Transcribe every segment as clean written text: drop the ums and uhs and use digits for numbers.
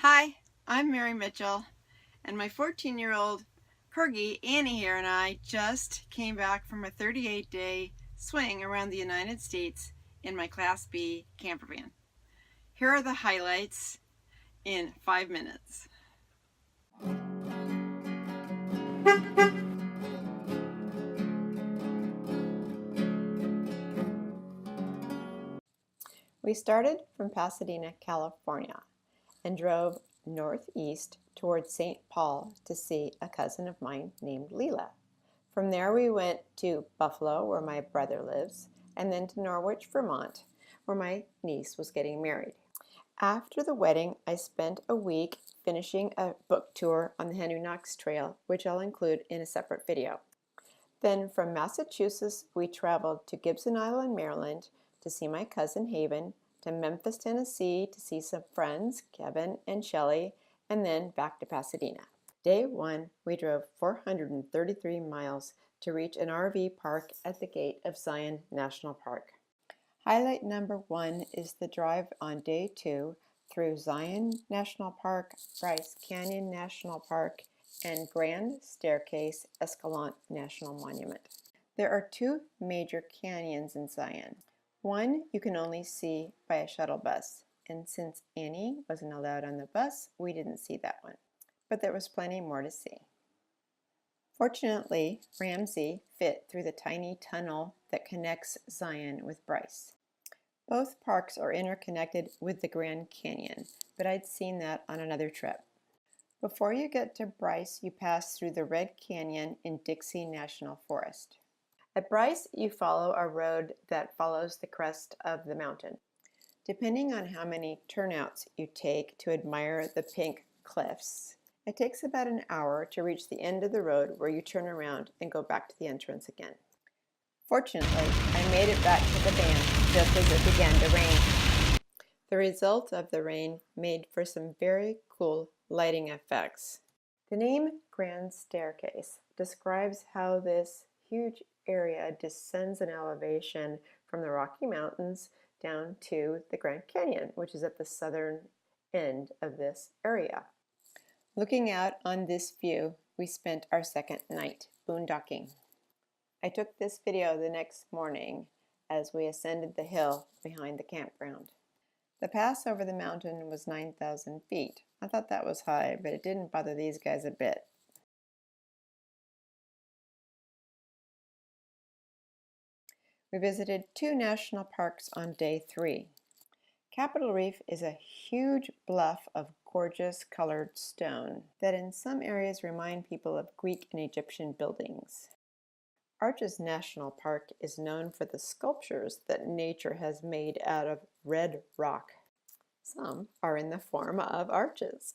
Hi, I'm Mary Mitchell, and my 14-year-old Corgi Annie here and I just came back from a 38-day swing around the United States in my Class B camper van. Here are the highlights in 5 minutes. We started from Pasadena, California, and drove northeast towards St. Paul to see a cousin of mine named Leela. From there we went to Buffalo, where my brother lives, and then to Norwich, Vermont, where my niece was getting married. After the wedding, I spent a week finishing a book tour on the Henry Knox Trail, which I'll include in a separate video. Then from Massachusetts, we traveled to Gibson Island, Maryland, to see my cousin Haven, to Memphis, Tennessee, to see some friends, Kevin and Shelley, and then back to Pasadena. Day 1, we drove 433 miles to reach an RV park at the gate of Zion National Park. Highlight number 1 is the drive on day 2 through Zion National Park, Bryce Canyon National Park, and Grand Staircase Escalante National Monument. There are 2 major canyons in Zion. One you can only see by a shuttle bus, and since Annie wasn't allowed on the bus, we didn't see that one. But there was plenty more to see. Fortunately, Ramsey fit through the tiny tunnel that connects Zion with Bryce. Both parks are interconnected with the Grand Canyon, but I'd seen that on another trip. Before you get to Bryce, you pass through the Red Canyon in Dixie National Forest. At Bryce, you follow a road that follows the crest of the mountain. Depending on how many turnouts you take to admire the pink cliffs, it takes about an hour to reach the end of the road where you turn around and go back to the entrance again. Fortunately, I made it back to the van just as it began to rain. The result of the rain made for some very cool lighting effects. The name Grand Staircase describes how this huge area descends in elevation from the Rocky Mountains down to the Grand Canyon, which is at the southern end of this area. Looking out on this view, we spent our second night boondocking. I took this video the next morning as we ascended the hill behind the campground. The pass over the mountain was 9,000 feet. I thought that was high, but it didn't bother these guys a bit. We visited 2 national parks on day 3. Capitol Reef is a huge bluff of gorgeous colored stone that in some areas remind people of Greek and Egyptian buildings. Arches National Park is known for the sculptures that nature has made out of red rock. Some are in the form of arches.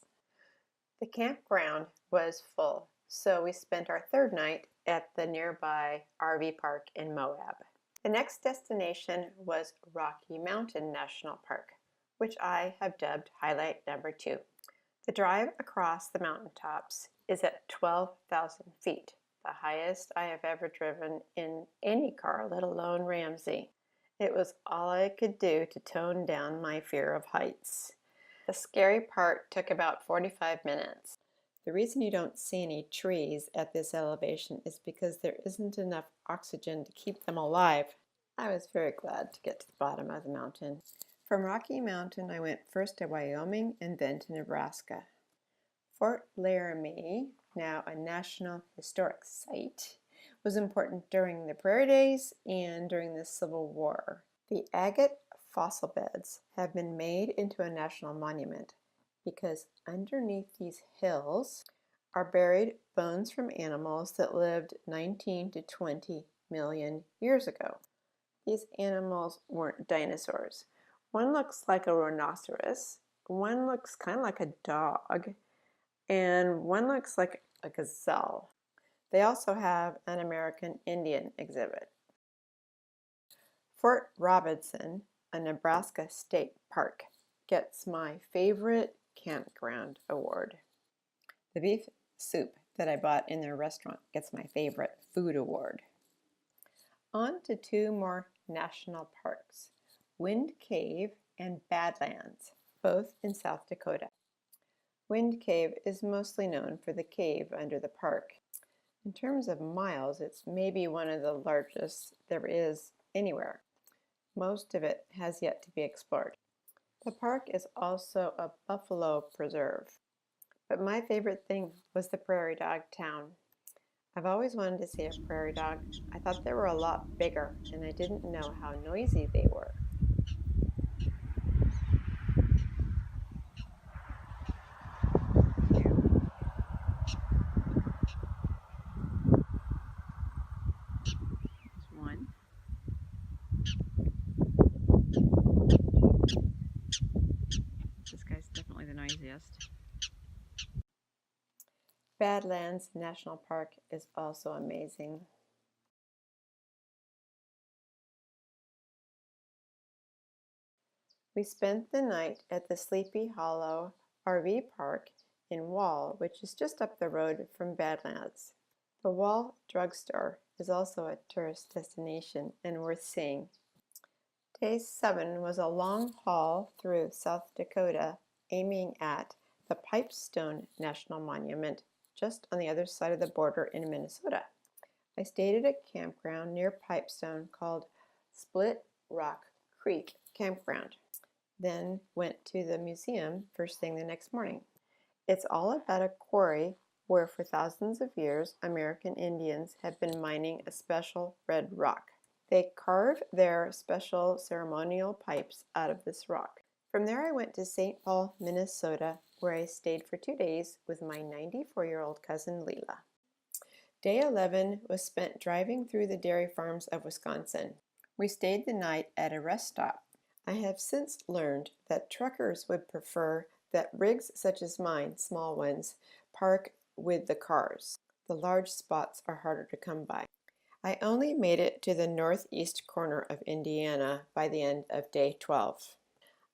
The campground was full, so we spent our 3rd night at the nearby RV park in Moab. The next destination was Rocky Mountain National Park, which I have dubbed highlight number 2. The drive across the mountaintops is at 12,000 feet, the highest I have ever driven in any car, let alone Ramsey. It was all I could do to tone down my fear of heights. The scary part took about 45 minutes. The reason you don't see any trees at this elevation is because there isn't enough oxygen to keep them alive. I was very glad to get to the bottom of the mountain. From Rocky Mountain, I went first to Wyoming and then to Nebraska. Fort Laramie, now a National Historic Site, was important during the Prairie Days and during the Civil War. The agate fossil beds have been made into a national monument because underneath these hills are buried bones from animals that lived 19 to 20 million years ago. These animals weren't dinosaurs. One looks like a rhinoceros, one looks kind of like a dog, and one looks like a gazelle. They also have an American Indian exhibit. Fort Robinson, a Nebraska state park, gets my favorite campground award. The beef soup that I bought in their restaurant gets my favorite food award. On to 2 more national parks, Wind Cave and Badlands, both in South Dakota. Wind Cave is mostly known for the cave under the park. In terms of miles, it's maybe one of the largest there is anywhere. Most of it has yet to be explored. The park is also a buffalo preserve. But my favorite thing was the prairie dog town. I've always wanted to see a prairie dog. I thought they were a lot bigger, and I didn't know how noisy they were. There's one. This guy's definitely the noisiest. Badlands National Park is also amazing. We spent the night at the Sleepy Hollow RV Park in Wall, which is just up the road from Badlands. The Wall Drugstore is also a tourist destination and worth seeing. Day 7 was a long haul through South Dakota, aiming at the Pipestone National Monument just on the other side of the border in Minnesota. I stayed at a campground near Pipestone called Split Rock Creek Campground, then went to the museum first thing the next morning. It's all about a quarry where for thousands of years American Indians have been mining a special red rock. They carve their special ceremonial pipes out of this rock. From there I went to St. Paul, Minnesota, where I stayed for 2 days with my 94-year-old cousin Leela. Day 11 was spent driving through the dairy farms of Wisconsin. We stayed the night at a rest stop. I have since learned that truckers would prefer that rigs such as mine, small ones, park with the cars. The large spots are harder to come by. I only made it to the northeast corner of Indiana by the end of day 12.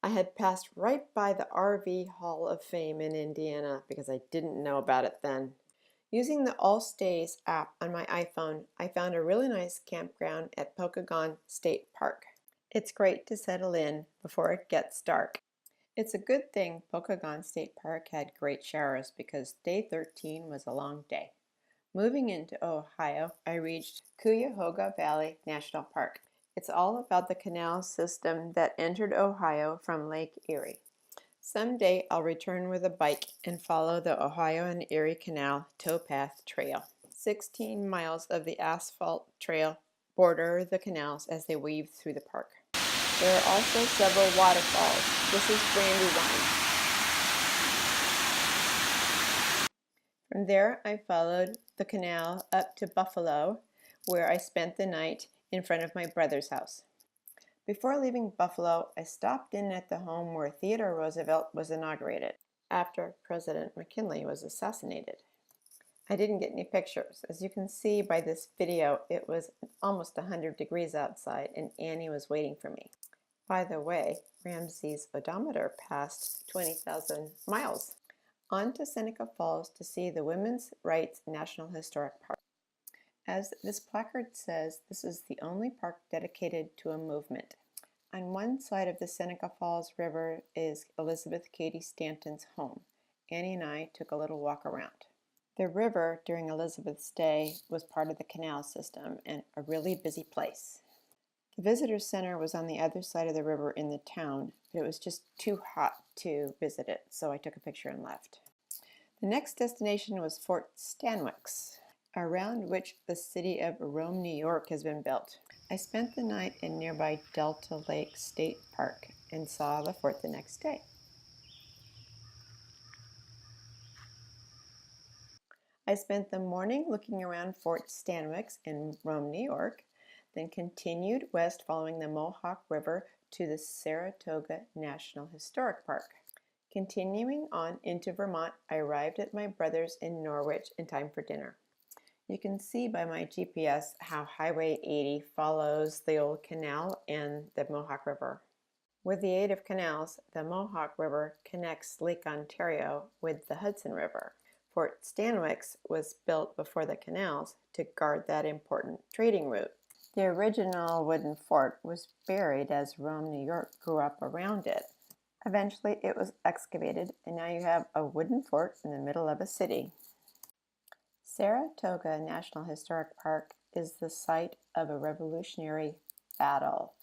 I had passed right by the RV Hall of Fame in Indiana because I didn't know about it then. Using the All Stays app on my iPhone, I found a really nice campground at Pokagon State Park. It's great to settle in before it gets dark. It's a good thing Pokagon State Park had great showers because day 13 was a long day. Moving into Ohio, I reached Cuyahoga Valley National Park. It's all about the canal system that entered Ohio from Lake Erie. Someday I'll return with a bike and follow the Ohio and Erie Canal towpath trail. 16 miles of the asphalt trail border the canals as they weave through the park. There are also several waterfalls. This is Brandywine. From there, I followed the canal up to Buffalo, where I spent the night in front of my brother's house. Before leaving Buffalo, I stopped in at the home where Theodore Roosevelt was inaugurated after President McKinley was assassinated. I didn't get any pictures. As you can see by this video, it was almost 100 degrees outside and Annie was waiting for me. By the way, Ramsey's odometer passed 20,000 miles. On to Seneca Falls to see the Women's Rights National Historic Park. As this placard says, this is the only park dedicated to a movement. On one side of the Seneca Falls River is Elizabeth Cady Stanton's home. Annie and I took a little walk around. The river during Elizabeth's day was part of the canal system and a really busy place. The visitor center was on the other side of the river in the town, but it was just too hot to visit it, so I took a picture and left. The next destination was Fort Stanwix, around which the city of Rome, New York has been built. I spent the night in nearby Delta Lake State Park and saw the fort the next day. I spent the morning looking around Fort Stanwix in Rome, New York, then continued west following the Mohawk River to the Saratoga National Historic Park. Continuing on into Vermont, I arrived at my brother's in Norwich in time for dinner. You can see by my GPS how Highway 80 follows the old canal and the Mohawk River. With the aid of canals, the Mohawk River connects Lake Ontario with the Hudson River. Fort Stanwix was built before the canals to guard that important trading route. The original wooden fort was buried as Rome, New York grew up around it. Eventually it was excavated, and now you have a wooden fort in the middle of a city. Saratoga National Historic Park is the site of a Revolutionary battle.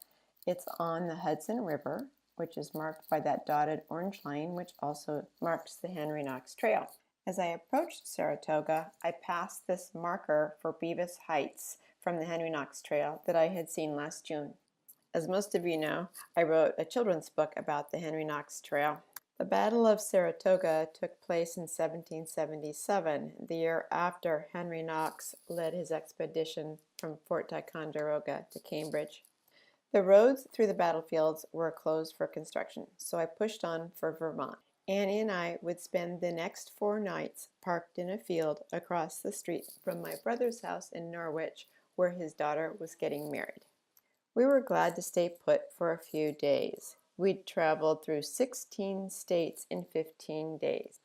It's on the Hudson River, which is marked by that dotted orange line, which also marks the Henry Knox Trail. As I approached Saratoga, I passed this marker for Beavis Heights from the Henry Knox Trail that I had seen last June. As most of you know, I wrote a children's book about the Henry Knox Trail. The Battle of Saratoga took place in 1777, the year after Henry Knox led his expedition from Fort Ticonderoga to Cambridge. The roads through the battlefields were closed for construction, so I pushed on for Vermont. Annie and I would spend the next 4 nights parked in a field across the street from my brother's house in Norwich, where his daughter was getting married. We were glad to stay put for a few days. We'd traveled through 16 states in 15 days.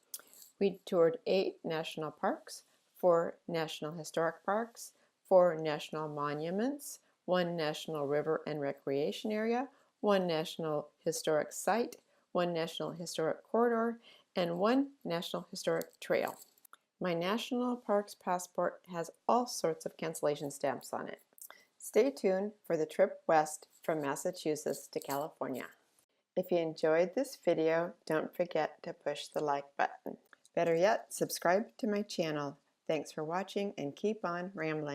We'd toured 8 national parks, 4 national historic parks, 4 national monuments, 1 national river and recreation area, 1 national historic site, 1 national historic corridor, and 1 national historic trail. My national parks passport has all sorts of cancellation stamps on it. Stay tuned for the trip west from Massachusetts to California. If you enjoyed this video, don't forget to push the like button. Better yet, subscribe to my channel. Thanks for watching and keep on rambling.